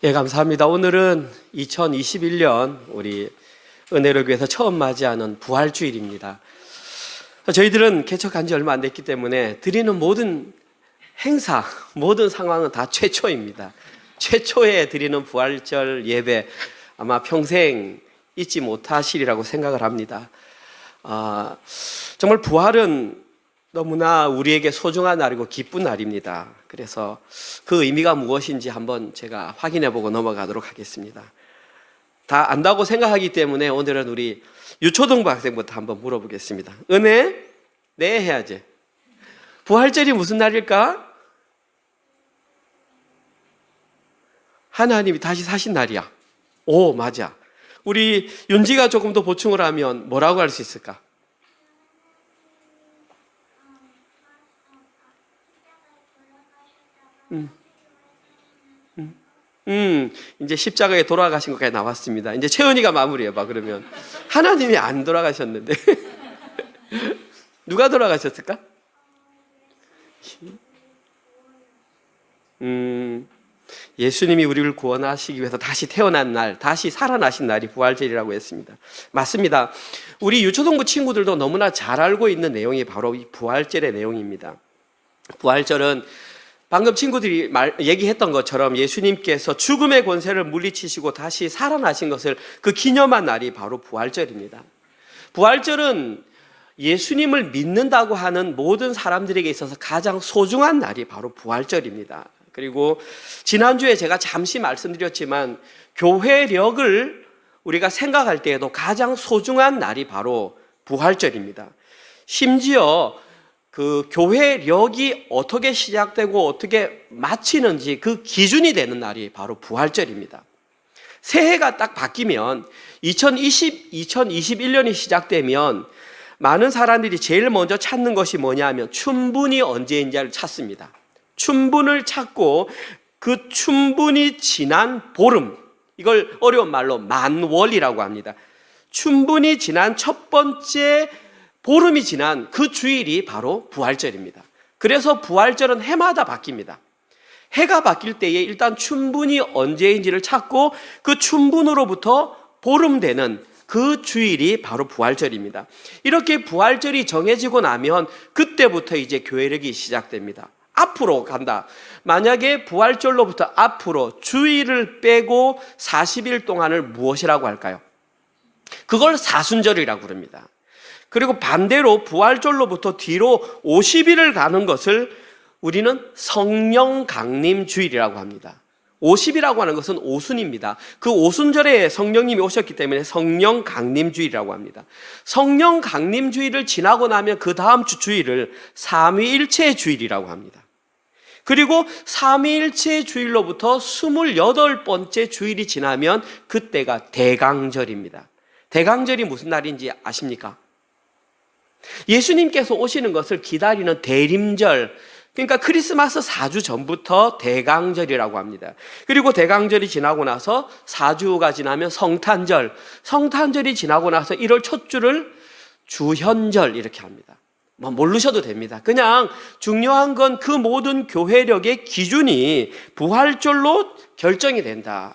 예, 감사합니다. 오늘은 2021년 우리 은혜로 교회에서 처음 맞이하는 부활주일입니다. 저희들은 개척한 지 얼마 안 됐기 때문에 드리는 모든 행사, 모든 상황은 다 최초입니다. 최초에 드리는 부활절 예배 아마 평생 잊지 못하시리라고 생각을 합니다. 정말 부활은 너무나 우리에게 소중한 날이고 기쁜 날입니다. 그래서 그 의미가 무엇인지 한번 제가 확인해 보고 넘어가도록 하겠습니다. 다 안다고 생각하기 때문에 오늘은 우리 유초등부 학생부터 한번 물어보겠습니다. 은혜? 네 해야지. 부활절이 무슨 날일까? 하나님이 다시 사신 날이야. 오, 맞아. 우리 윤지가 조금 더 보충을 하면 뭐라고 할 수 있을까? 이제 십자가에 돌아가신 것까지 나왔습니다. 이제 채은이가 마무리해봐. 그러면 하나님이 안 돌아가셨는데 누가 돌아가셨을까? 예수님이 우리를 구원하시기 위해서 다시 태어난 날, 다시 살아나신 날이 부활절이라고 했습니다. 맞습니다. 우리 유초동부 친구들도 너무나 잘 알고 있는 내용이 바로 이 부활절의 내용입니다. 부활절은 방금 친구들이 얘기했던 것처럼 예수님께서 죽음의 권세를 물리치시고 다시 살아나신 것을 그 기념한 날이 바로 부활절입니다. 부활절은 예수님을 믿는다고 하는 모든 사람들에게 있어서 가장 소중한 날이 바로 부활절입니다. 그리고 지난주에 제가 잠시 말씀드렸지만 교회력을 우리가 생각할 때에도 가장 소중한 날이 바로 부활절입니다. 심지어 그 교회력이 어떻게 시작되고 어떻게 마치는지 그 기준이 되는 날이 바로 부활절입니다. 새해가 딱 바뀌면 2021년이 시작되면 많은 사람들이 제일 먼저 찾는 것이 뭐냐면 춘분이 언제인지를 찾습니다. 춘분을 찾고 그 춘분이 지난 보름, 이걸 어려운 말로 만월이라고 합니다. 춘분이 지난 첫 번째 보름이 지난 그 주일이 바로 부활절입니다. 그래서 부활절은 해마다 바뀝니다. 해가 바뀔 때에 일단 춘분이 언제인지를 찾고 그 춘분으로부터 보름 되는 그 주일이 바로 부활절입니다. 이렇게 부활절이 정해지고 나면 그때부터 이제 교회력이 시작됩니다. 앞으로 간다. 만약에 부활절로부터 앞으로 주일을 빼고 40일 동안을 무엇이라고 할까요? 그걸 사순절이라고 부릅니다. 그리고 반대로 부활절로부터 뒤로 50일을 가는 것을 우리는 성령 강림 주일이라고 합니다. 50이라고 하는 것은 오순입니다. 그 오순절에 성령님이 오셨기 때문에 성령 강림 주일이라고 합니다. 성령 강림 주일을 지나고 나면 그 다음 주 주일을 삼위일체 주일이라고 합니다. 그리고 삼위일체 주일로부터 28번째 주일이 지나면 그때가 대강절입니다. 대강절이 무슨 날인지 아십니까? 예수님께서 오시는 것을 기다리는 대림절, 그러니까 크리스마스 4주 전부터 대강절이라고 합니다. 그리고 대강절이 지나고 나서 4주가 지나면 성탄절, 성탄절이 지나고 나서 1월 첫 주를 주현절 이렇게 합니다. 모르셔도 됩니다. 그냥 중요한 건 그 모든 교회력의 기준이 부활절로 결정이 된다.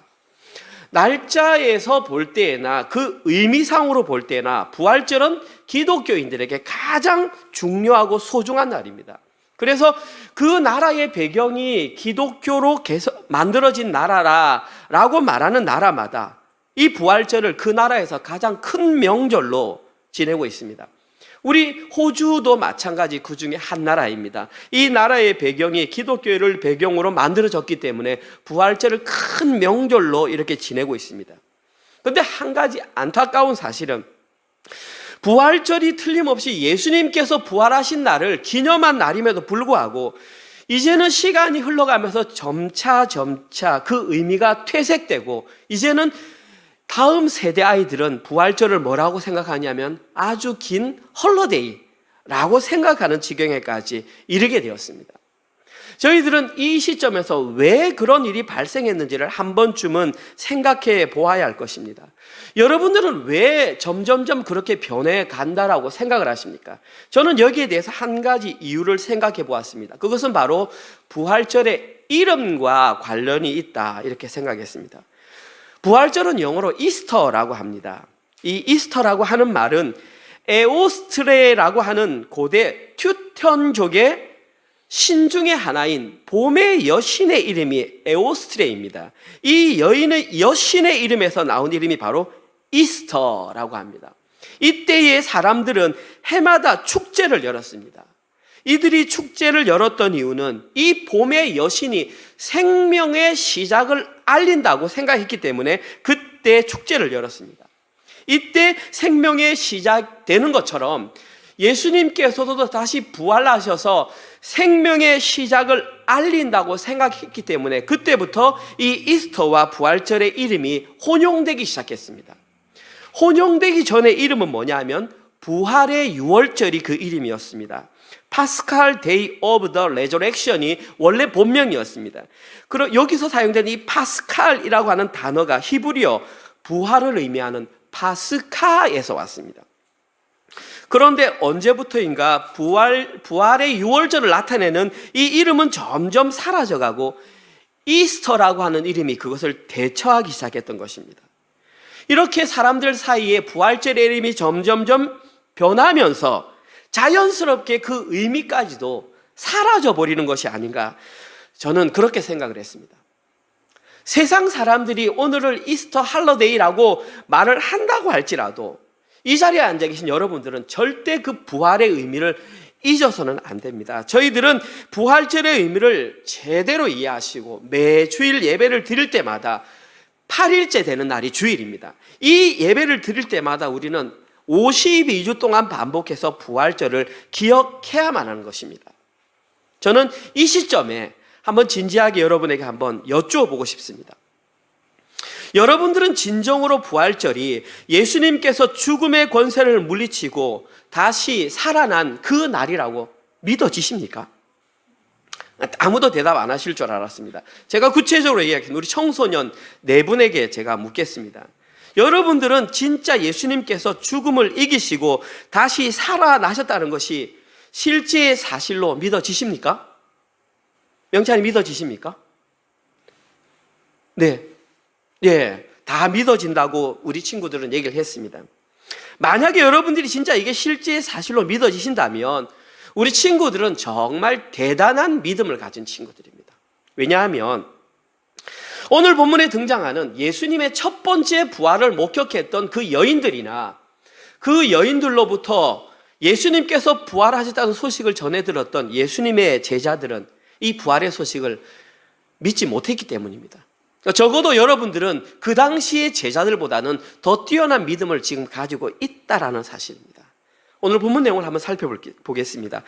날짜에서 볼 때나 그 의미상으로 볼 때나 부활절은 기독교인들에게 가장 중요하고 소중한 날입니다. 그래서 그 나라의 배경이 기독교로 만들어진 나라라고 말하는 나라마다 이 부활절을 그 나라에서 가장 큰 명절로 지내고 있습니다. 우리 호주도 마찬가지 그 중에 한 나라입니다. 이 나라의 배경이 기독교를 배경으로 만들어졌기 때문에 부활절을 큰 명절로 이렇게 지내고 있습니다. 그런데 한 가지 안타까운 사실은 부활절이 틀림없이 예수님께서 부활하신 날을 기념한 날임에도 불구하고 이제는 시간이 흘러가면서 점차 그 의미가 퇴색되고 이제는 다음 세대 아이들은 부활절을 뭐라고 생각하냐면 아주 긴 헐러데이라고 생각하는 지경에까지 이르게 되었습니다. 저희들은 이 시점에서 왜 그런 일이 발생했는지를 한 번쯤은 생각해 보아야 할 것입니다. 여러분들은 왜 점점점 그렇게 변해 간다라고 생각을 하십니까? 저는 여기에 대해서 한 가지 이유를 생각해 보았습니다. 그것은 바로 부활절의 이름과 관련이 있다, 이렇게 생각했습니다. 부활절은 영어로 이스터라고 합니다. 이 이스터라고 하는 말은 에오스트레라고 하는 고대 튜턴족의 신중의 하나인 봄의 여신의 이름이 에오스트레입니다. 이 여신의 이름에서 나온 이름이 바로 이스터라고 합니다. 이때의 사람들은 해마다 축제를 열었습니다. 이들이 축제를 열었던 이유는 이 봄의 여신이 생명의 시작을 알린다고 생각했기 때문에 그때 축제를 열었습니다. 이때 생명의 시작되는 것처럼 예수님께서도 다시 부활하셔서 생명의 시작을 알린다고 생각했기 때문에 그때부터 이 이스터와 부활절의 이름이 혼용되기 시작했습니다. 혼용되기 전의 이름은 뭐냐면 부활의 유월절이 그 이름이었습니다. 파스칼 데이 오브 더 레저렉션이 원래 본명이었습니다. 그럼 여기서 사용된 이 파스칼이라고 하는 단어가 히브리어 부활을 의미하는 파스카에서 왔습니다. 그런데 언제부터인가 부활의 유월절을 나타내는 이 이름은 점점 사라져가고 이스터라고 하는 이름이 그것을 대처하기 시작했던 것입니다. 이렇게 사람들 사이에 부활절의 이름이 점점점 변하면서 자연스럽게 그 의미까지도 사라져버리는 것이 아닌가, 저는 그렇게 생각을 했습니다. 세상 사람들이 오늘을 이스터 할러데이라고 말을 한다고 할지라도 이 자리에 앉아 계신 여러분들은 절대 그 부활의 의미를 잊어서는 안 됩니다. 저희들은 부활절의 의미를 제대로 이해하시고 매주일 예배를 드릴 때마다 8일째 되는 날이 주일입니다. 이 예배를 드릴 때마다 우리는 52주 동안 반복해서 부활절을 기억해야만 하는 것입니다. 저는 이 시점에 한번 진지하게 여러분에게 한번 여쭈어보고 싶습니다. 여러분들은 진정으로 부활절이 예수님께서 죽음의 권세를 물리치고 다시 살아난 그 날이라고 믿어지십니까? 아무도 대답 안 하실 줄 알았습니다. 제가 구체적으로 얘기하겠습니다. 우리 청소년 4분에게 제가 묻겠습니다. 여러분들은 진짜 예수님께서 죽음을 이기시고 다시 살아나셨다는 것이 실제의 사실로 믿어지십니까? 명찬이 믿어지십니까? 네. 예, 다 믿어진다고 우리 친구들은 얘기를 했습니다. 만약에 여러분들이 진짜 이게 실제의 사실로 믿어지신다면 우리 친구들은 정말 대단한 믿음을 가진 친구들입니다. 왜냐하면 오늘 본문에 등장하는 예수님의 첫 번째 부활을 목격했던 그 여인들이나 그 여인들로부터 예수님께서 부활하셨다는 소식을 전해 들었던 예수님의 제자들은 이 부활의 소식을 믿지 못했기 때문입니다. 적어도 여러분들은 그 당시의 제자들보다는 더 뛰어난 믿음을 지금 가지고 있다라는 사실입니다. 오늘 본문 내용을 한번 살펴보겠습니다.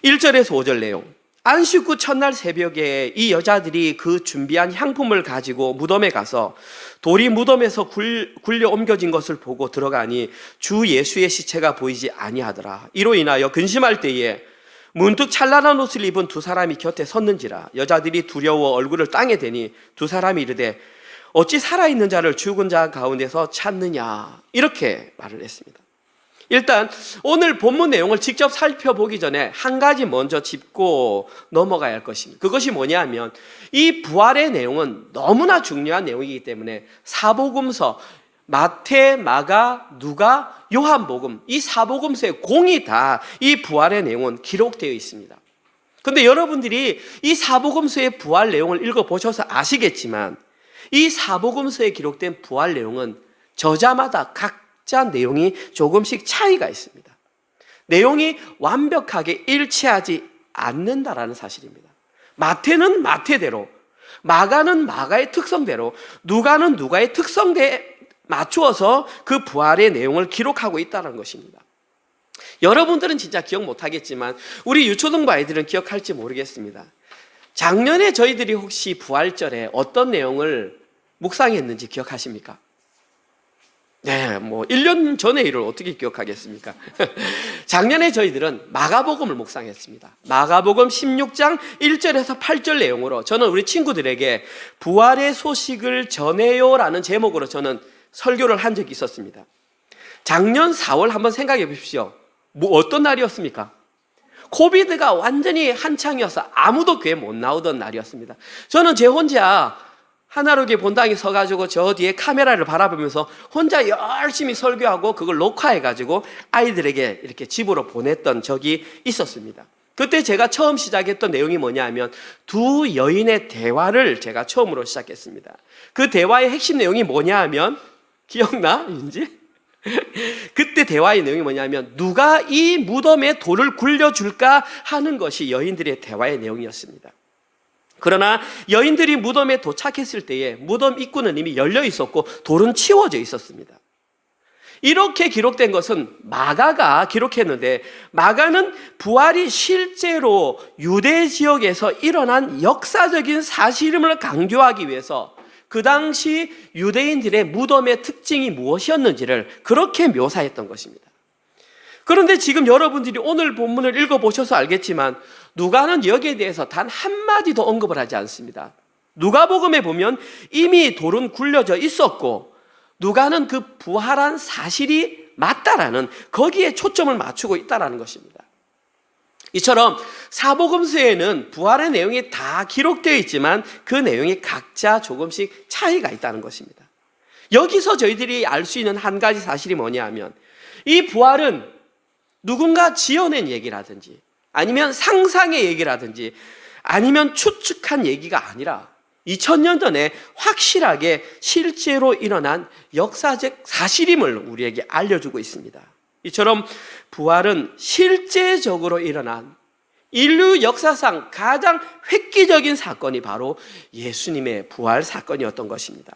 1절에서 5절 내용. 안식 후 첫날 새벽에 이 여자들이 그 준비한 향품을 가지고 무덤에 가서 돌이 무덤에서 굴려 옮겨진 것을 보고 들어가니 주 예수의 시체가 보이지 아니하더라. 이로 인하여 근심할 때에 문득 찬란한 옷을 입은 두 사람이 곁에 섰는지라. 여자들이 두려워 얼굴을 땅에 대니 두 사람이 이르되 어찌 살아있는 자를 죽은 자 가운데서 찾느냐, 이렇게 말을 했습니다. 일단 오늘 본문 내용을 직접 살펴보기 전에 한 가지 먼저 짚고 넘어가야 할 것입니다. 그것이 뭐냐면 이 부활의 내용은 너무나 중요한 내용이기 때문에 사복음서 마태, 마가, 누가, 요한복음 이 사복음서의 공이 다 이 부활의 내용은 기록되어 있습니다. 그런데 여러분들이 이 사복음서의 부활 내용을 읽어보셔서 아시겠지만 이 사복음서에 기록된 부활 내용은 저자마다 각자 내용이 조금씩 차이가 있습니다. 내용이 완벽하게 일치하지 않는다라는 사실입니다. 마태는 마태대로, 마가는 마가의 특성대로, 누가는 누가의 특성대에 맞추어서 그 부활의 내용을 기록하고 있다는 것입니다. 여러분들은 진짜 기억 못하겠지만 우리 유초등부 아이들은 기억할지 모르겠습니다. 작년에 저희들이 혹시 부활절에 어떤 내용을 묵상했는지 기억하십니까? 네, 1년 전의 일을 어떻게 기억하겠습니까? 작년에 저희들은 마가복음을 묵상했습니다. 마가복음 16장 1절에서 8절 내용으로 저는 우리 친구들에게 부활의 소식을 전해요라는 제목으로 저는 설교를 한 적이 있었습니다. 작년 4월 한번 생각해 보십시오. 어떤 날이었습니까? 코비드가 완전히 한창이어서 아무도 교회 못 나오던 날이었습니다. 저는 제 혼자 하나로교회 본당에 서가지고 저 뒤에 카메라를 바라보면서 혼자 열심히 설교하고 그걸 녹화해가지고 아이들에게 이렇게 집으로 보냈던 적이 있었습니다. 그때 제가 처음 시작했던 내용이 뭐냐면 두 여인의 대화를 제가 처음으로 시작했습니다. 그 대화의 핵심 내용이 뭐냐 하면, 기억나? 인지? 그때 대화의 내용이 뭐냐면 누가 이 무덤에 돌을 굴려줄까 하는 것이 여인들의 대화의 내용이었습니다. 그러나 여인들이 무덤에 도착했을 때에 무덤 입구는 이미 열려 있었고 돌은 치워져 있었습니다. 이렇게 기록된 것은 마가가 기록했는데, 마가는 부활이 실제로 유대 지역에서 일어난 역사적인 사실임을 강조하기 위해서 그 당시 유대인들의 무덤의 특징이 무엇이었는지를 그렇게 묘사했던 것입니다. 그런데 지금 여러분들이 오늘 본문을 읽어보셔서 알겠지만 누가는 여기에 대해서 단 한마디도 언급을 하지 않습니다. 누가복음에 보면 이미 돌은 굴려져 있었고 누가는 그 부활한 사실이 맞다라는, 거기에 초점을 맞추고 있다라는 것입니다. 이처럼 사복음서에는 부활의 내용이 다 기록되어 있지만 그 내용이 각자 조금씩 차이가 있다는 것입니다. 여기서 저희들이 알 수 있는 한 가지 사실이 뭐냐 하면 이 부활은 누군가 지어낸 얘기라든지 아니면 상상의 얘기라든지 아니면 추측한 얘기가 아니라 2000년 전에 확실하게 실제로 일어난 역사적 사실임을 우리에게 알려주고 있습니다. 이처럼 부활은 실제적으로 일어난 인류 역사상 가장 획기적인 사건이 바로 예수님의 부활 사건이었던 것입니다.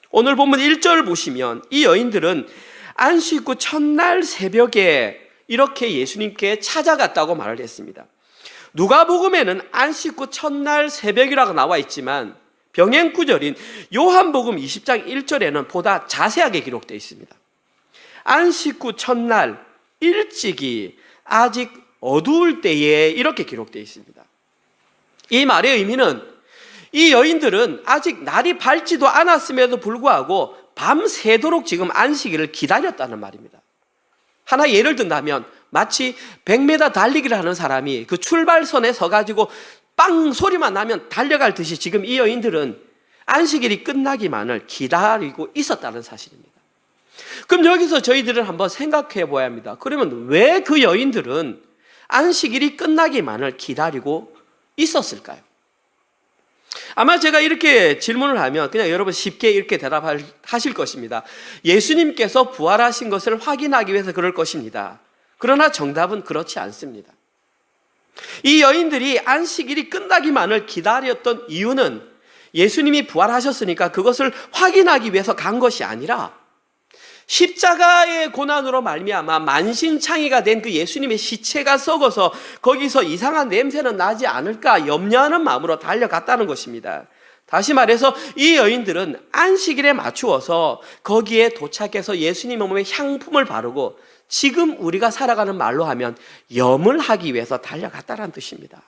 오늘 본문 1절 보시면 이 여인들은 안식 후 첫날 새벽에 이렇게 예수님께 찾아갔다고 말을 했습니다. 누가복음에는 안식 후 첫날 새벽이라고 나와 있지만 병행 구절인 요한복음 20장 1절에는 보다 자세하게 기록되어 있습니다. 안식 후 첫날 일찍이 아직 어두울 때에 이렇게 기록되어 있습니다. 이 말의 의미는 이 여인들은 아직 날이 밝지도 않았음에도 불구하고 밤새도록 지금 안식일을 기다렸다는 말입니다. 하나 예를 든다면 마치 100m 달리기를 하는 사람이 그 출발선에 서가지고 빵 소리만 나면 달려갈 듯이 지금 이 여인들은 안식일이 끝나기만을 기다리고 있었다는 사실입니다. 그럼 여기서 저희들은 한번 생각해 보아야 합니다. 그러면 왜 그 여인들은 안식일이 끝나기만을 기다리고 있었을까요? 아마 제가 이렇게 질문을 하면 그냥 여러분 쉽게 이렇게 대답하실 것입니다. 예수님께서 부활하신 것을 확인하기 위해서 그럴 것입니다. 그러나 정답은 그렇지 않습니다. 이 여인들이 안식일이 끝나기만을 기다렸던 이유는 예수님이 부활하셨으니까 그것을 확인하기 위해서 간 것이 아니라 십자가의 고난으로 말미암아 만신창이가 된 그 예수님의 시체가 썩어서 거기서 이상한 냄새는 나지 않을까 염려하는 마음으로 달려갔다는 것입니다. 다시 말해서 이 여인들은 안식일에 맞추어서 거기에 도착해서 예수님의 몸에 향품을 바르고 지금 우리가 살아가는 말로 하면 염을 하기 위해서 달려갔다는 뜻입니다.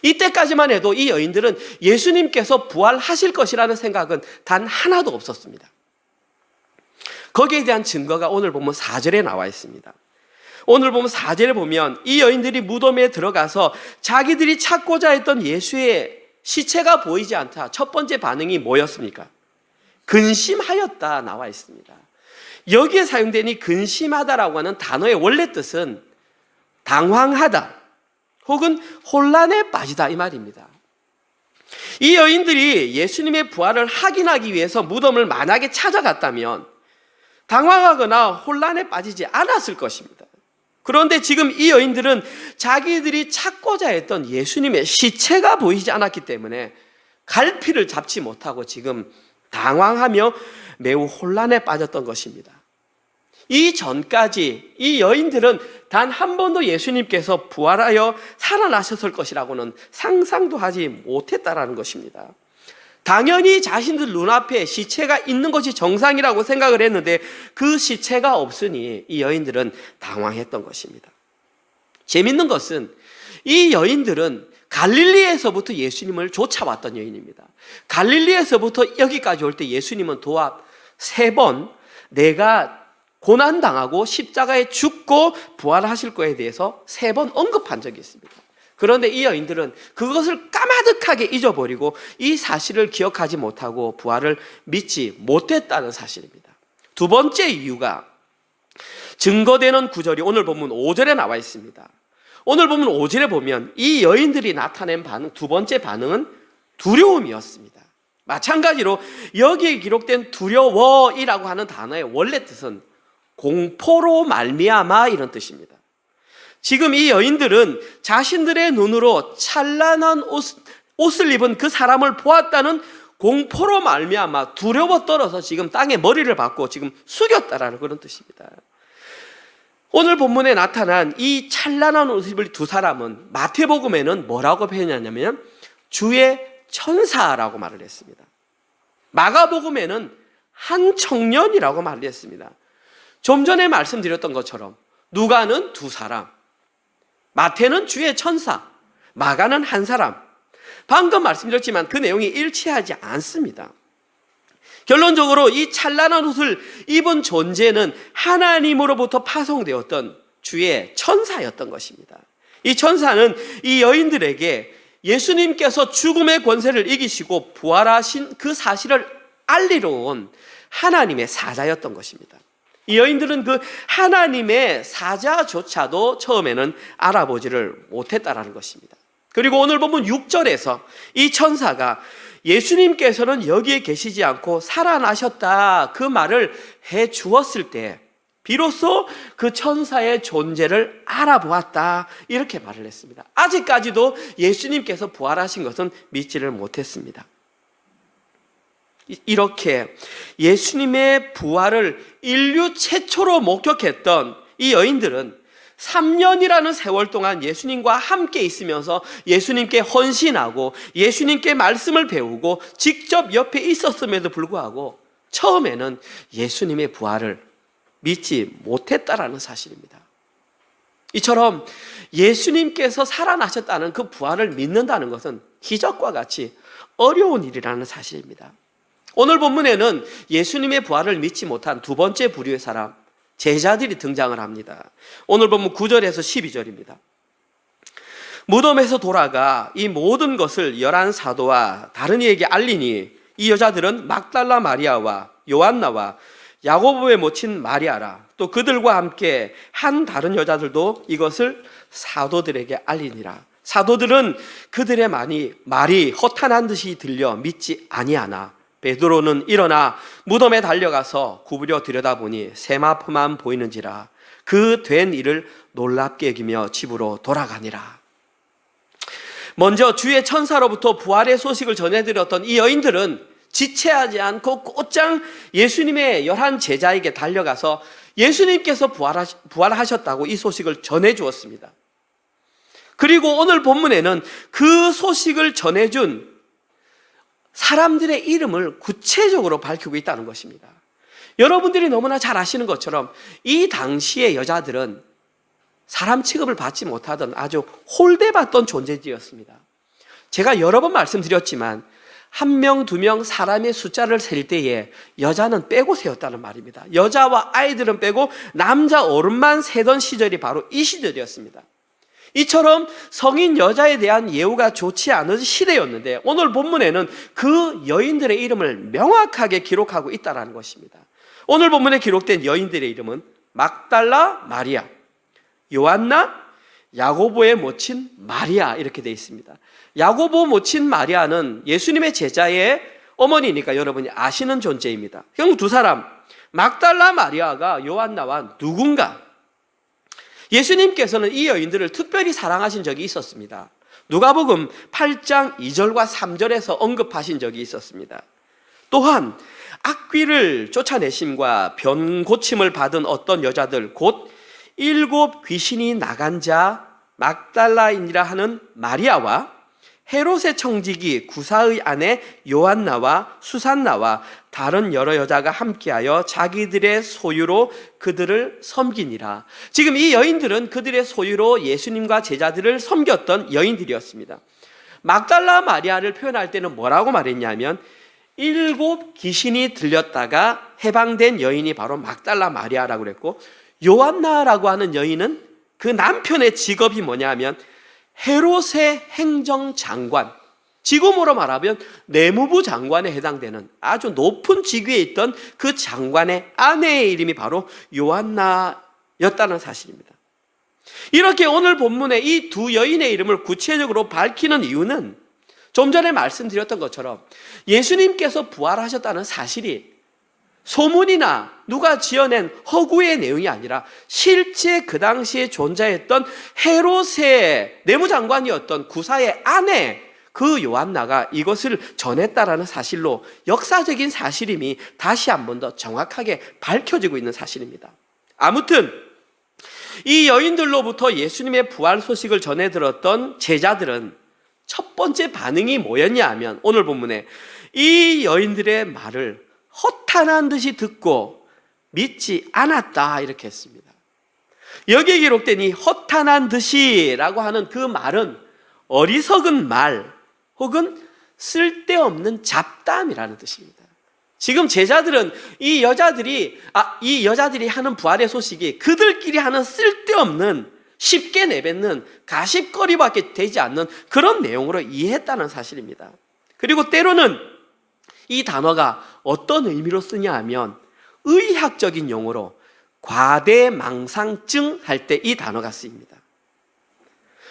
이때까지만 해도 이 여인들은 예수님께서 부활하실 것이라는 생각은 단 하나도 없었습니다. 거기에 대한 증거가 오늘 보면 4절에 나와 있습니다. 오늘 보면 4절에 보면 이 여인들이 무덤에 들어가서 자기들이 찾고자 했던 예수의 시체가 보이지 않다. 첫 번째 반응이 뭐였습니까? 근심하였다 나와 있습니다. 여기에 사용된 이 근심하다라고 하는 단어의 원래 뜻은 당황하다 혹은 혼란에 빠지다 이 말입니다. 이 여인들이 예수님의 부활을 확인하기 위해서 무덤을 만약에 찾아갔다면 당황하거나 혼란에 빠지지 않았을 것입니다. 그런데 지금 이 여인들은 자기들이 찾고자 했던 예수님의 시체가 보이지 않았기 때문에 갈피를 잡지 못하고 지금 당황하며 매우 혼란에 빠졌던 것입니다. 이전까지 이 여인들은 단 한 번도 예수님께서 부활하여 살아나셨을 것이라고는 상상도 하지 못했다라는 것입니다. 당연히 자신들 눈앞에 시체가 있는 것이 정상이라고 생각을 했는데 그 시체가 없으니 이 여인들은 당황했던 것입니다. 재밌는 것은 이 여인들은 갈릴리에서부터 예수님을 쫓아왔던 여인입니다. 갈릴리에서부터 여기까지 올 때 예수님은 도합 3번 내가 고난당하고 십자가에 죽고 부활하실 거에 대해서 3번 언급한 적이 있습니다. 그런데 이 여인들은 그것을 까마득하게 잊어버리고 이 사실을 기억하지 못하고 부활을 믿지 못했다는 사실입니다. 두 번째 이유가 증거되는 구절이 오늘 본문 5절에 나와 있습니다. 오늘 본문 5절에 보면 이 여인들이 나타낸 반응, 두 번째 반응은 두려움이었습니다. 마찬가지로 여기에 기록된 두려워이라고 하는 단어의 원래 뜻은 공포로 말미암아 이런 뜻입니다. 지금 이 여인들은 자신들의 눈으로 찬란한 옷을 입은 그 사람을 보았다는 공포로 말미암아 두려워 떨어서 지금 땅에 머리를 박고 지금 숙였다라는 그런 뜻입니다. 오늘 본문에 나타난 이 찬란한 옷을 입은 두 사람은 마태복음에는 뭐라고 표현하냐면 주의 천사라고 말을 했습니다. 마가복음에는 한 청년이라고 말을 했습니다. 좀 전에 말씀드렸던 것처럼 누가는 두 사람, 마태는 주의 천사, 마가는 한 사람. 방금 말씀드렸지만 그 내용이 일치하지 않습니다. 결론적으로 이 찬란한 옷을 입은 존재는 하나님으로부터 파송되었던 주의 천사였던 것입니다. 이 천사는 이 여인들에게 예수님께서 죽음의 권세를 이기시고 부활하신 그 사실을 알리러 온 하나님의 사자였던 것입니다. 이 여인들은 그 하나님의 사자조차도 처음에는 알아보지를 못했다라는 것입니다. 그리고 오늘 보면 6절에서 이 천사가 예수님께서는 여기에 계시지 않고 살아나셨다 그 말을 해 주었을 때 비로소 그 천사의 존재를 알아보았다 이렇게 말을 했습니다. 아직까지도 예수님께서 부활하신 것은 믿지를 못했습니다. 이렇게 예수님의 부활을 인류 최초로 목격했던 이 여인들은 3년이라는 세월 동안 예수님과 함께 있으면서 예수님께 헌신하고 예수님께 말씀을 배우고 직접 옆에 있었음에도 불구하고 처음에는 예수님의 부활을 믿지 못했다라는 사실입니다. 이처럼 예수님께서 살아나셨다는 그 부활을 믿는다는 것은 기적과 같이 어려운 일이라는 사실입니다. 오늘 본문에는 예수님의 부활을 믿지 못한 두 번째 부류의 사람, 제자들이 등장을 합니다. 오늘 본문 9절에서 12절입니다. 무덤에서 돌아가 이 모든 것을 11사도와 다른 이에게 알리니 이 여자들은 막달라 마리아와 요한나와 야고보의 모친 마리아라. 또 그들과 함께 한 다른 여자들도 이것을 사도들에게 알리니라. 사도들은 그들의 말이 허탄한 듯이 들려 믿지 아니하나 베드로는 일어나 무덤에 달려가서 구부려 들여다보니 세마포만 보이는지라 그 된 일을 놀랍게 여기며 집으로 돌아가니라. 먼저 주의 천사로부터 부활의 소식을 전해드렸던 이 여인들은 지체하지 않고 곧장 예수님의 11 제자에게 달려가서 예수님께서 부활하셨다고 이 소식을 전해주었습니다. 그리고 오늘 본문에는 그 소식을 전해준 사람들의 이름을 구체적으로 밝히고 있다는 것입니다. 여러분들이 너무나 잘 아시는 것처럼 이 당시의 여자들은 사람 취급을 받지 못하던 아주 홀대받던 존재들이었습니다. 제가 여러 번 말씀드렸지만 1명, 2명 사람의 숫자를 셀 때에 여자는 빼고 세웠다는 말입니다. 여자와 아이들은 빼고 남자 어른만 세던 시절이 바로 이 시절이었습니다. 이처럼 성인 여자에 대한 예우가 좋지 않은 시대였는데 오늘 본문에는 그 여인들의 이름을 명확하게 기록하고 있다는 것입니다. 오늘 본문에 기록된 여인들의 이름은 막달라 마리아, 요한나, 야고보의 모친 마리아 이렇게 되어 있습니다. 야고보 모친 마리아는 예수님의 제자의 어머니니까 여러분이 아시는 존재입니다. 결국 두 사람, 막달라 마리아가 요한나와 누군가 예수님께서는 이 여인들을 특별히 사랑하신 적이 있었습니다. 누가복음 8장 2절과 3절에서 언급하신 적이 있었습니다. 또한 악귀를 쫓아내심과 변 고침을 받은 어떤 여자들 곧 7 귀신이 나간 자 막달라인이라 하는 마리아와 헤롯의 청지기 구사의 아내 요한나와 수산나와 다른 여러 여자가 함께하여 자기들의 소유로 그들을 섬기니라. 지금 이 여인들은 그들의 소유로 예수님과 제자들을 섬겼던 여인들이었습니다. 막달라 마리아를 표현할 때는 뭐라고 말했냐면 7 귀신이 들렸다가 해방된 여인이 바로 막달라 마리아라고 그랬고, 요한나라고 하는 여인은 그 남편의 직업이 뭐냐면 헤롯의 행정장관, 지금으로 말하면 내무부 장관에 해당되는 아주 높은 직위에 있던 그 장관의 아내의 이름이 바로 요한나였다는 사실입니다. 이렇게 오늘 본문에 이 두 여인의 이름을 구체적으로 밝히는 이유는 좀 전에 말씀드렸던 것처럼 예수님께서 부활하셨다는 사실이 소문이나 누가 지어낸 허구의 내용이 아니라 실제 그 당시에 존재했던 헤롯의 내무장관이었던 구사의 아내 그 요한나가 이것을 전했다라는 사실로 역사적인 사실임이 다시 한 번 더 정확하게 밝혀지고 있는 사실입니다. 아무튼 이 여인들로부터 예수님의 부활 소식을 전해 들었던 제자들은 첫 번째 반응이 뭐였냐 하면 오늘 본문에 이 여인들의 말을 허탄한 듯이 듣고 믿지 않았다 이렇게 했습니다. 여기에 기록된 이 허탄한 듯이라고 하는 그 말은 어리석은 말 혹은 쓸데없는 잡담이라는 뜻입니다. 지금 제자들은 이 여자들이 하는 부활의 소식이 그들끼리 하는 쓸데없는 쉽게 내뱉는 가십거리밖에 되지 않는 그런 내용으로 이해했다는 사실입니다. 그리고 때로는 이 단어가 어떤 의미로 쓰냐 하면 의학적인 용어로 과대망상증 할 때 이 단어가 쓰입니다.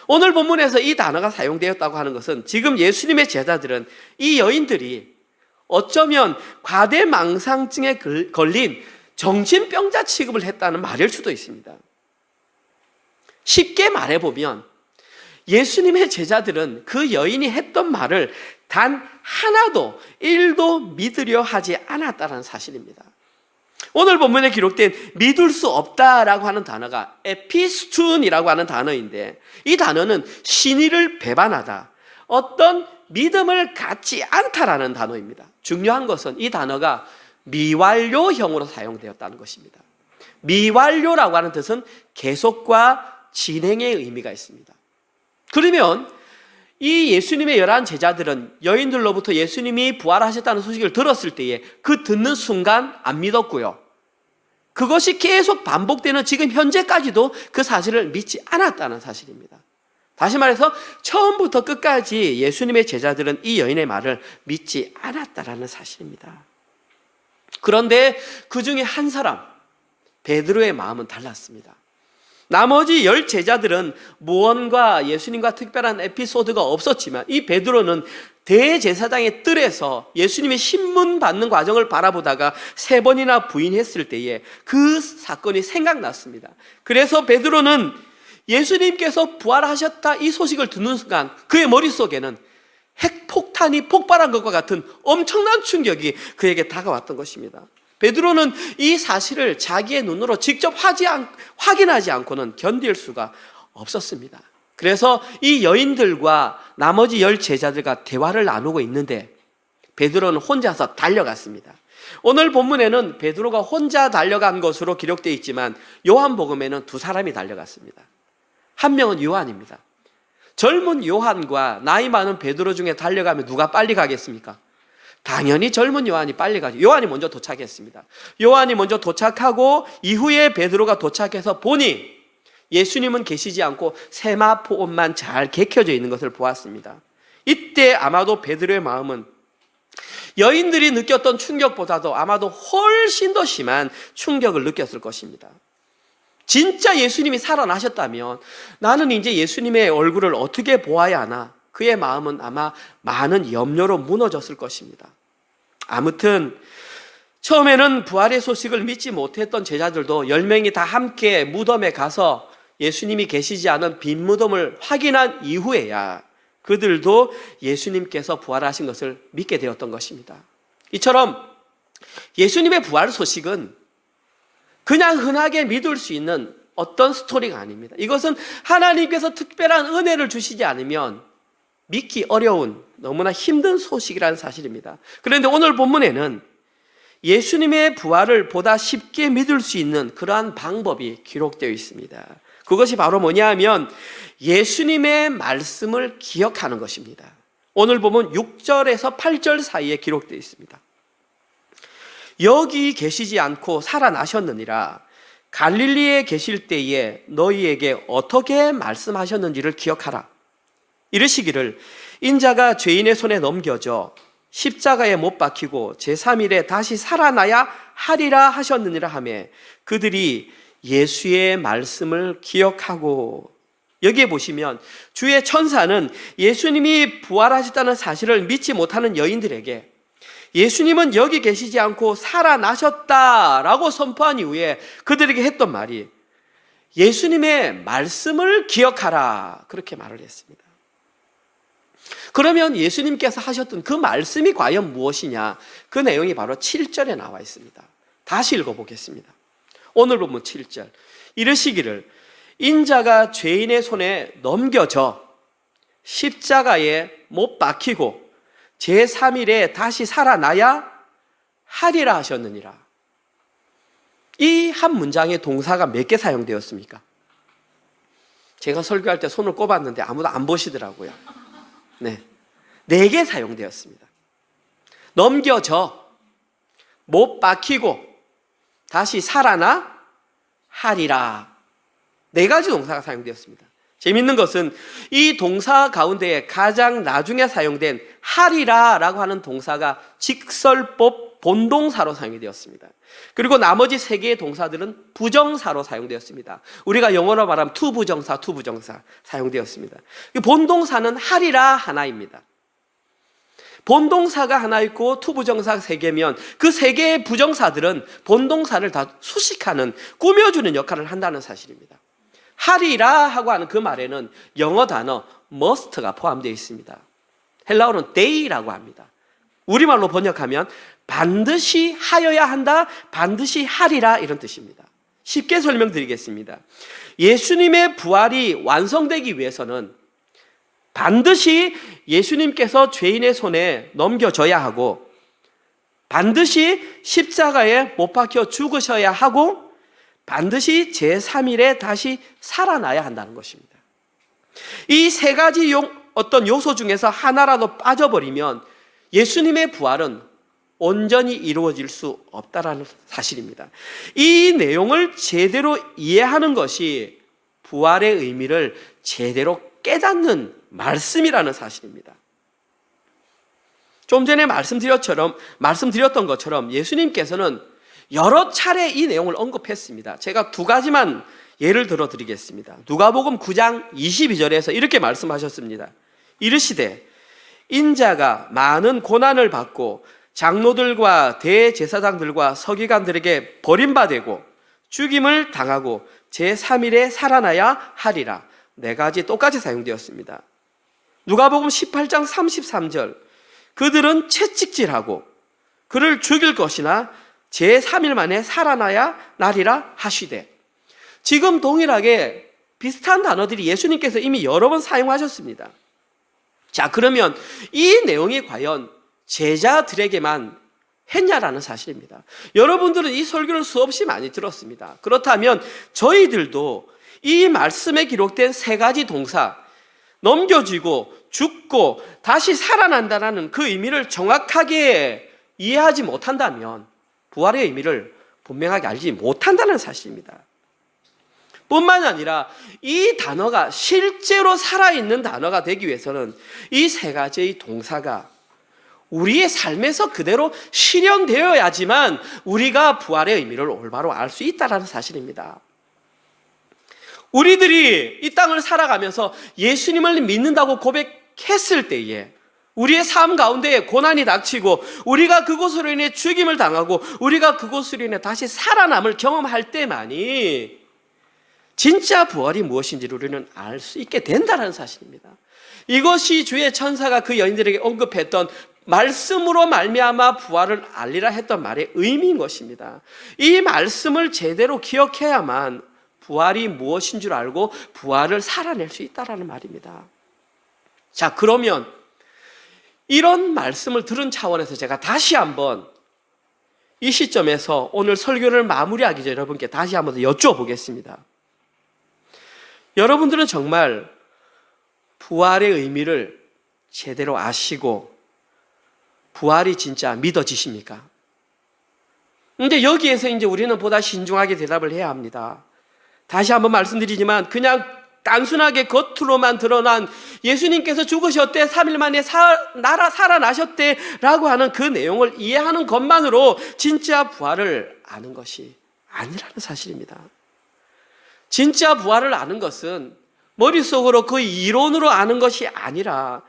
오늘 본문에서 이 단어가 사용되었다고 하는 것은 지금 예수님의 제자들은 이 여인들이 어쩌면 과대망상증에 걸린 정신병자 취급을 했다는 말일 수도 있습니다. 쉽게 말해보면 예수님의 제자들은 그 여인이 했던 말을 단 하나도 1도 믿으려 하지 않았다는 사실입니다. 오늘 본문에 기록된 믿을 수 없다라고 하는 단어가 에피스툰이라고 하는 단어인데, 이 단어는 신의를 배반하다, 어떤 믿음을 갖지 않다라는 단어입니다. 중요한 것은 이 단어가 미완료형으로 사용되었다는 것입니다. 미완료라고 하는 뜻은 계속과 진행의 의미가 있습니다. 그러면 이 예수님의 11 제자들은 여인들로부터 예수님이 부활하셨다는 소식을 들었을 때에 그 듣는 순간 안 믿었고요, 그것이 계속 반복되는 지금 현재까지도 그 사실을 믿지 않았다는 사실입니다. 다시 말해서 처음부터 끝까지 예수님의 제자들은 이 여인의 말을 믿지 않았다라는 사실입니다. 그런데 그 중에 한 사람, 베드로의 마음은 달랐습니다. 나머지 10 제자들은 무언가 예수님과 특별한 에피소드가 없었지만 이 베드로는 대제사장의 뜰에서 예수님의 신문 받는 과정을 바라보다가 3번이나 부인했을 때에 그 사건이 생각났습니다. 그래서 베드로는 예수님께서 부활하셨다 이 소식을 듣는 순간 그의 머릿속에는 핵폭탄이 폭발한 것과 같은 엄청난 충격이 그에게 다가왔던 것입니다. 베드로는 이 사실을 자기의 눈으로 직접 확인하지 않고는 견딜 수가 없었습니다. 그래서 이 여인들과 나머지 10 제자들과 대화를 나누고 있는데 베드로는 혼자서 달려갔습니다. 오늘 본문에는 베드로가 혼자 달려간 것으로 기록되어 있지만 요한복음에는 2 사람이 달려갔습니다. 한 명은 요한입니다. 젊은 요한과 나이 많은 베드로 중에 달려가면 누가 빨리 가겠습니까? 당연히 젊은 요한이 빨리 가죠. 요한이 먼저 도착했습니다. 요한이 먼저 도착하고 이후에 베드로가 도착해서 보니 예수님은 계시지 않고 세마포 옷만 잘 개켜져 있는 것을 보았습니다. 이때 아마도 베드로의 마음은 여인들이 느꼈던 충격보다도 아마도 훨씬 더 심한 충격을 느꼈을 것입니다. 진짜 예수님이 살아나셨다면 나는 이제 예수님의 얼굴을 어떻게 보아야 하나, 그의 마음은 아마 많은 염려로 무너졌을 것입니다. 아무튼 처음에는 부활의 소식을 믿지 못했던 제자들도 10명이 다 함께 무덤에 가서 예수님이 계시지 않은 빈 무덤을 확인한 이후에야 그들도 예수님께서 부활하신 것을 믿게 되었던 것입니다. 이처럼 예수님의 부활 소식은 그냥 흔하게 믿을 수 있는 어떤 스토리가 아닙니다. 이것은 하나님께서 특별한 은혜를 주시지 않으면 믿기 어려운 너무나 힘든 소식이라는 사실입니다. 그런데 오늘 본문에는 예수님의 부활을 보다 쉽게 믿을 수 있는 그러한 방법이 기록되어 있습니다. 그것이 바로 뭐냐 하면 예수님의 말씀을 기억하는 것입니다. 오늘 보면 6절에서 8절 사이에 기록되어 있습니다. 여기 계시지 않고 살아나셨느니라. 갈릴리에 계실 때에 너희에게 어떻게 말씀하셨는지를 기억하라. 이르시기를 인자가 죄인의 손에 넘겨져 십자가에 못 박히고 제3일에 다시 살아나야 하리라 하셨느니라 하며 그들이 예수의 말씀을 기억하고, 여기에 보시면 주의 천사는 예수님이 부활하셨다는 사실을 믿지 못하는 여인들에게 예수님은 여기 계시지 않고 살아나셨다라고 선포한 이후에 그들에게 했던 말이 예수님의 말씀을 기억하라, 그렇게 말을 했습니다. 그러면 예수님께서 하셨던 그 말씀이 과연 무엇이냐? 그 내용이 바로 7절에 나와 있습니다. 다시 읽어보겠습니다. 오늘 본문 7절. 이르시기를 인자가 죄인의 손에 넘겨져 십자가에 못 박히고 제3일에 다시 살아나야 하리라 하셨느니라. 이 한 문장의 동사가 몇 개 사용되었습니까? 제가 설교할 때 손을 꼽았는데 아무도 안 보시더라고요. 네, 4개 사용되었습니다. 넘겨져, 못 박히고, 다시 살아나 하리라. 4가지 동사가 사용되었습니다. 재밌는 것은 이 동사 가운데 가장 나중에 사용된 하리라라고 하는 동사가 직설법 본동사로 사용이 되었습니다. 그리고 나머지 3개의 동사들은 부정사로 사용되었습니다. 우리가 영어로 말하면 투부정사 사용되었습니다. 본동사는 하리라 하나입니다. 본동사가 하나 있고 투부정사 3개면 그 3개의 부정사들은 본동사를 다 수식하는, 꾸며주는 역할을 한다는 사실입니다. 하리라 하고 하는 그 말에는 영어 단어 must가 포함되어 있습니다. 헬라어는 day라고 합니다. 우리말로 번역하면 반드시 하여야 한다, 반드시 하리라, 이런 뜻입니다. 쉽게 설명드리겠습니다. 예수님의 부활이 완성되기 위해서는 반드시 예수님께서 죄인의 손에 넘겨져야 하고 반드시 십자가에 못 박혀 죽으셔야 하고 반드시 제3일에 다시 살아나야 한다는 것입니다. 이 3가지 어떤 요소 중에서 하나라도 빠져버리면 예수님의 부활은 온전히 이루어질 수 없다라는 사실입니다. 이 내용을 제대로 이해하는 것이 부활의 의미를 제대로 깨닫는 말씀이라는 사실입니다. 좀 전에 말씀드렸던 것처럼 예수님께서는 여러 차례 이 내용을 언급했습니다. 제가 2가지만 예를 들어 드리겠습니다. 누가복음 9장 22절에서 이렇게 말씀하셨습니다. 이르시되 인자가 많은 고난을 받고 장로들과 대제사장들과 서기관들에게 버림받고 죽임을 당하고 제3일에 살아나야 하리라. 4가지 똑같이 사용되었습니다. 누가복음 18장 33절 그들은 채찍질하고 그를 죽일 것이나 제3일 만에 살아나야 나리라 하시되, 지금 동일하게 비슷한 단어들이 예수님께서 이미 여러 번 사용하셨습니다. 자, 그러면 이 내용이 과연 제자들에게만 했냐라는 사실입니다. 여러분들은 이 설교를 수없이 많이 들었습니다. 그렇다면 저희들도 이 말씀에 기록된 3가지 동사, 넘겨지고 죽고 다시 살아난다는 그 의미를 정확하게 이해하지 못한다면 부활의 의미를 분명하게 알지 못한다는 사실입니다. 뿐만 아니라 이 단어가 실제로 살아있는 단어가 되기 위해서는 이 3가지의 동사가 우리의 삶에서 그대로 실현되어야지만 우리가 부활의 의미를 올바로 알 수 있다는 사실입니다. 우리들이 이 땅을 살아가면서 예수님을 믿는다고 고백했을 때에 우리의 삶 가운데 고난이 닥치고 우리가 그것으로 인해 죽임을 당하고 우리가 그것으로 인해 다시 살아남을 경험할 때만이 진짜 부활이 무엇인지를 우리는 알 수 있게 된다는 사실입니다. 이것이 주의 천사가 그 여인들에게 언급했던 말씀으로 말미암아 부활을 알리라 했던 말의 의미인 것입니다. 이 말씀을 제대로 기억해야만 부활이 무엇인 줄 알고 부활을 살아낼 수 있다는 말입니다. 자, 그러면 이런 말씀을 들은 차원에서 제가 다시 한번 이 시점에서 오늘 설교를 마무리하기 전에 여러분께 다시 한번 더 여쭤보겠습니다. 여러분들은 정말 부활의 의미를 제대로 아시고 부활이 진짜 믿어지십니까? 근데 여기에서 이제 우리는 보다 신중하게 대답을 해야 합니다. 다시 한번 말씀드리지만 그냥 단순하게 겉으로만 드러난 예수님께서 죽으셨대, 3일 만에 살아나셨대 라고 하는 그 내용을 이해하는 것만으로 진짜 부활을 아는 것이 아니라는 사실입니다. 진짜 부활을 아는 것은 머릿속으로 그 이론으로 아는 것이 아니라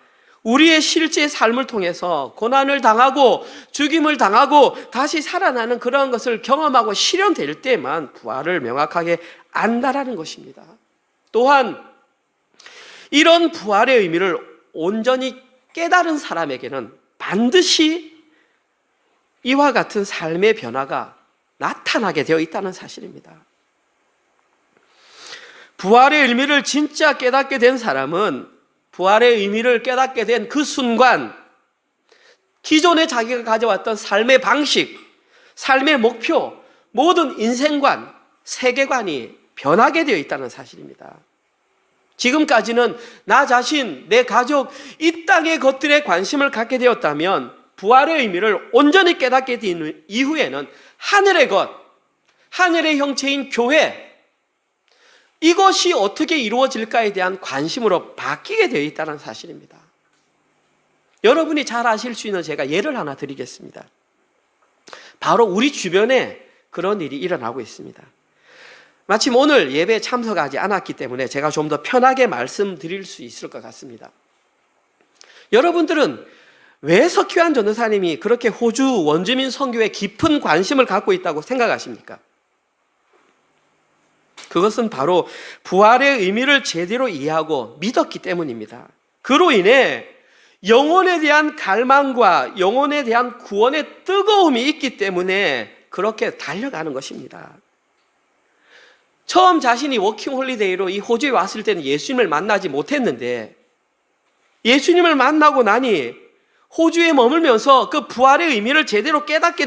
우리의 실제 삶을 통해서 고난을 당하고 죽임을 당하고 다시 살아나는 그런 것을 경험하고 실현될 때만 부활을 명확하게 안다라는 것입니다. 또한 이런 부활의 의미를 온전히 깨달은 사람에게는 반드시 이와 같은 삶의 변화가 나타나게 되어 있다는 사실입니다. 부활의 의미를 진짜 깨닫게 된 사람은 부활의 의미를 깨닫게 된 그 순간 기존에 자기가 가져왔던 삶의 방식, 삶의 목표, 모든 인생관, 세계관이 변하게 되어 있다는 사실입니다. 지금까지는 나 자신, 내 가족, 이 땅의 것들에 관심을 갖게 되었다면 부활의 의미를 온전히 깨닫게 된 이후에는 하늘의 것, 하늘의 형체인 교회, 이것이 어떻게 이루어질까에 대한 관심으로 바뀌게 되어 있다는 사실입니다. 여러분이 잘 아실 수 있는 제가 예를 하나 드리겠습니다. 바로 우리 주변에 그런 일이 일어나고 있습니다. 마침 오늘 예배에 참석하지 않았기 때문에 제가 좀 더 편하게 말씀드릴 수 있을 것 같습니다. 여러분들은 왜 석규환 전도사님이 그렇게 호주 원주민 선교에 깊은 관심을 갖고 있다고 생각하십니까? 그것은 바로 부활의 의미를 제대로 이해하고 믿었기 때문입니다. 그로 인해 영혼에 대한 갈망과 영혼에 대한 구원의 뜨거움이 있기 때문에 그렇게 달려가는 것입니다. 처음 자신이 워킹홀리데이로 이 호주에 왔을 때는 예수님을 만나지 못했는데 예수님을 만나고 나니 호주에 머물면서 그 부활의 의미를 제대로 깨닫게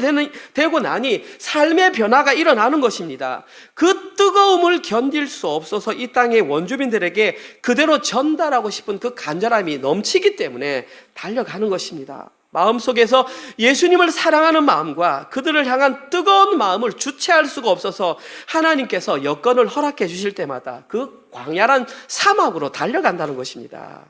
되고 나니 삶의 변화가 일어나는 것입니다. 그 뜨거움을 견딜 수 없어서 이 땅의 원주민들에게 그대로 전달하고 싶은 그 간절함이 넘치기 때문에 달려가는 것입니다. 마음속에서 예수님을 사랑하는 마음과 그들을 향한 뜨거운 마음을 주체할 수가 없어서 하나님께서 여건을 허락해 주실 때마다 그 광야란 사막으로 달려간다는 것입니다.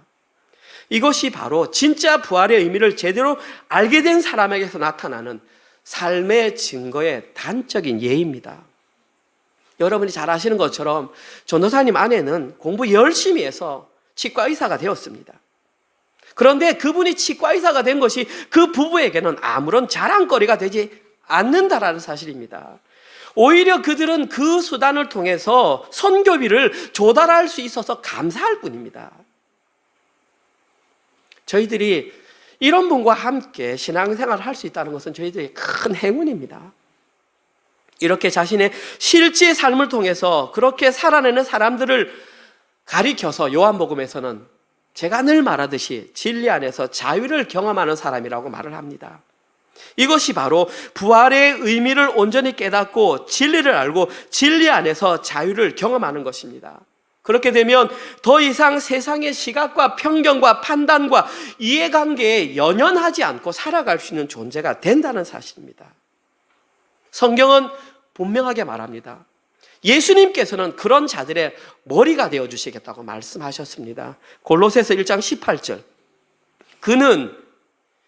이것이 바로 진짜 부활의 의미를 제대로 알게 된 사람에게서 나타나는 삶의 증거의 단적인 예입니다. 여러분이 잘 아시는 것처럼 전도사님 아내는 공부 열심히 해서 치과의사가 되었습니다. 그런데 그분이 치과의사가 된 것이 그 부부에게는 아무런 자랑거리가 되지 않는다라는 사실입니다. 오히려 그들은 그 수단을 통해서 선교비를 조달할 수 있어서 감사할 뿐입니다. 저희들이 이런 분과 함께 신앙생활을 할 수 있다는 것은 저희들의 큰 행운입니다. 이렇게 자신의 실제 삶을 통해서 그렇게 살아내는 사람들을 가리켜서 요한복음에서는 제가 늘 말하듯이 진리 안에서 자유를 경험하는 사람이라고 말을 합니다. 이것이 바로 부활의 의미를 온전히 깨닫고 진리를 알고 진리 안에서 자유를 경험하는 것입니다. 그렇게 되면 더 이상 세상의 시각과 편견과 판단과 이해관계에 연연하지 않고 살아갈 수 있는 존재가 된다는 사실입니다. 성경은 분명하게 말합니다. 예수님께서는 그런 자들의 머리가 되어주시겠다고 말씀하셨습니다. 골로새서 1장 18절. 그는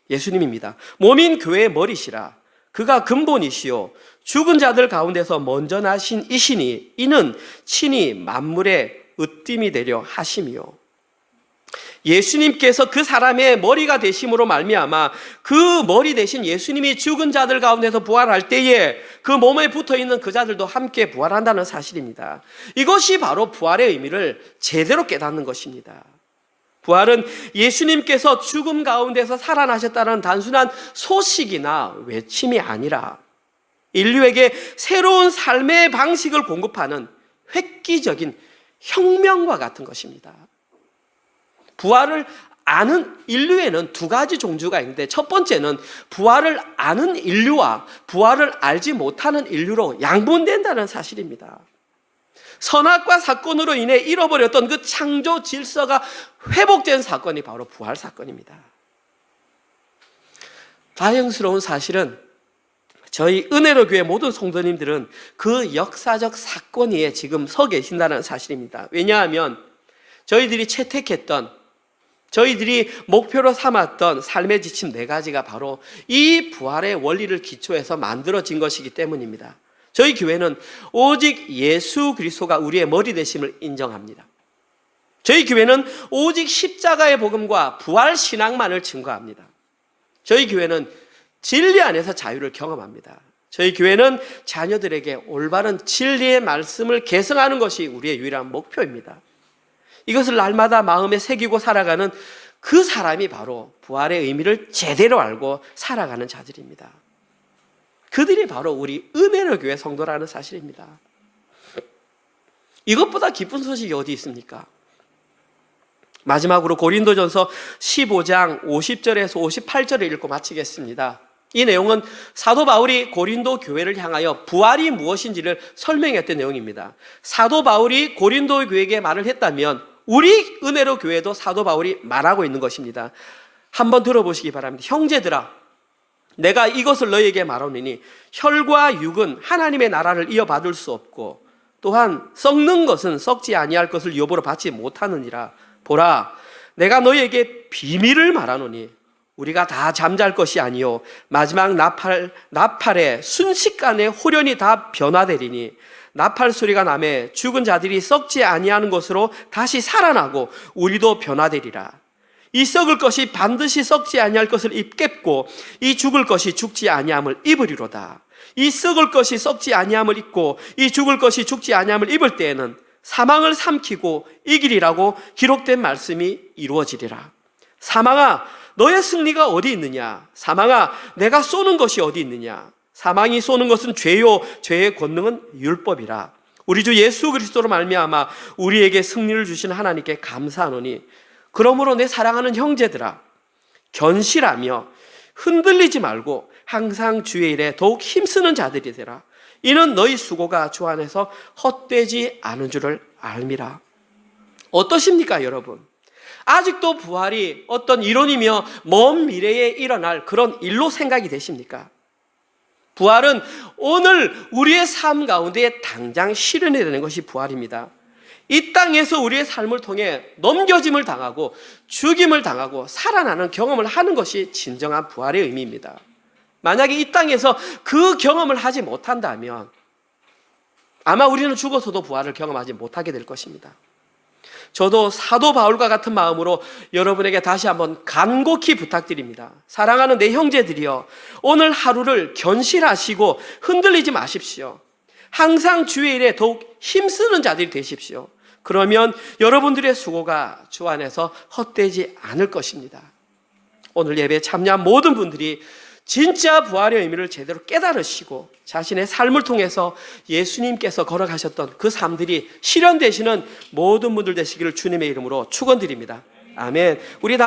예수님입니다. 몸인 교회의 머리시라. 그가 근본이시요 죽은 자들 가운데서 먼저 나신 이시니 이는 친히 만물의 으뜸이 되려 하심이요. 예수님께서 그 사람의 머리가 되심으로 말미암아 그 머리 대신 예수님이 죽은 자들 가운데서 부활할 때에 그 몸에 붙어있는 그 자들도 함께 부활한다는 사실입니다. 이것이 바로 부활의 의미를 제대로 깨닫는 것입니다. 부활은 예수님께서 죽음 가운데서 살아나셨다는 단순한 소식이나 외침이 아니라 인류에게 새로운 삶의 방식을 공급하는 획기적인 혁명과 같은 것입니다. 부활을 아는 인류에는 두 가지 종류가 있는데, 첫 번째는 부활을 아는 인류와 부활을 알지 못하는 인류로 양분된다는 사실입니다. 선악과 사건으로 인해 잃어버렸던 그 창조 질서가 회복된 사건이 바로 부활 사건입니다. 다행스러운 사실은 저희 은혜로 교회 모든 성도님들은 그 역사적 사건 위에 지금 서 계신다는 사실입니다. 왜냐하면 저희들이 채택했던, 저희들이 목표로 삼았던 삶의 지침 4가지가 바로 이 부활의 원리를 기초해서 만들어진 것이기 때문입니다. 저희 교회는 오직 예수 그리스도가 우리의 머리 되심을 인정합니다. 저희 교회는 오직 십자가의 복음과 부활 신앙만을 증거합니다. 저희 교회는 진리 안에서 자유를 경험합니다. 저희 교회는 자녀들에게 올바른 진리의 말씀을 계승하는 것이 우리의 유일한 목표입니다. 이것을 날마다 마음에 새기고 살아가는 그 사람이 바로 부활의 의미를 제대로 알고 살아가는 자들입니다. 그들이 바로 우리 은혜로 교회 성도라는 사실입니다. 이것보다 기쁜 소식이 어디 있습니까? 마지막으로 고린도전서 15장 50절에서 58절을 읽고 마치겠습니다. 이 내용은 사도 바울이 고린도 교회를 향하여 부활이 무엇인지를 설명했던 내용입니다. 사도 바울이 고린도 교회에게 말을 했다면 우리 은혜로 교회도 사도 바울이 말하고 있는 것입니다. 한번 들어보시기 바랍니다. 형제들아, 내가 이것을 너희에게 말하노니 혈과 육은 하나님의 나라를 이어받을 수 없고 또한 썩는 것은 썩지 아니할 것을 유업으로 받지 못하느니라. 보라, 내가 너희에게 비밀을 말하노니 우리가 다 잠잘 것이 아니요 마지막 나팔의 순식간에 호련히 다 변화되리니 나팔 소리가 나매 죽은 자들이 썩지 아니하는 것으로 다시 살아나고 우리도 변화되리라. 이 썩을 것이 반드시 썩지 아니할 것을 입겠고 이 죽을 것이 죽지 아니함을 입으리로다. 이 썩을 것이 썩지 아니함을 입고 이 죽을 것이 죽지 아니함을 입을 때에는 사망을 삼키고 이기리라고 기록된 말씀이 이루어지리라. 사망아, 너의 승리가 어디 있느냐? 사망아, 내가 쏘는 것이 어디 있느냐? 사망이 쏘는 것은 죄요, 죄의 권능은 율법이라. 우리 주 예수 그리스도로 말미암아 우리에게 승리를 주신 하나님께 감사하노니 그러므로 내 사랑하는 형제들아, 견실하며 흔들리지 말고 항상 주의 일에 더욱 힘쓰는 자들이 되라. 이는 너희 수고가 주 안에서 헛되지 않은 줄을 알미라. 어떠십니까, 여러분? 아직도 부활이 어떤 이론이며 먼 미래에 일어날 그런 일로 생각이 되십니까? 부활은 오늘 우리의 삶 가운데 당장 실현해야 되는 것이 부활입니다. 이 땅에서 우리의 삶을 통해 넘겨짐을 당하고 죽임을 당하고 살아나는 경험을 하는 것이 진정한 부활의 의미입니다. 만약에 이 땅에서 그 경험을 하지 못한다면 아마 우리는 죽어서도 부활을 경험하지 못하게 될 것입니다. 저도 사도 바울과 같은 마음으로 여러분에게 다시 한번 간곡히 부탁드립니다. 사랑하는 내 형제들이여, 오늘 하루를 견실하시고 흔들리지 마십시오. 항상 주의 일에 더욱 힘쓰는 자들이 되십시오. 그러면 여러분들의 수고가 주 안에서 헛되지 않을 것입니다. 오늘 예배에 참여한 모든 분들이 진짜 부활의 의미를 제대로 깨달으시고 자신의 삶을 통해서 예수님께서 걸어가셨던 그 삶들이 실현되시는 모든 분들 되시기를 주님의 이름으로 축원드립니다. 아멘. 우리 다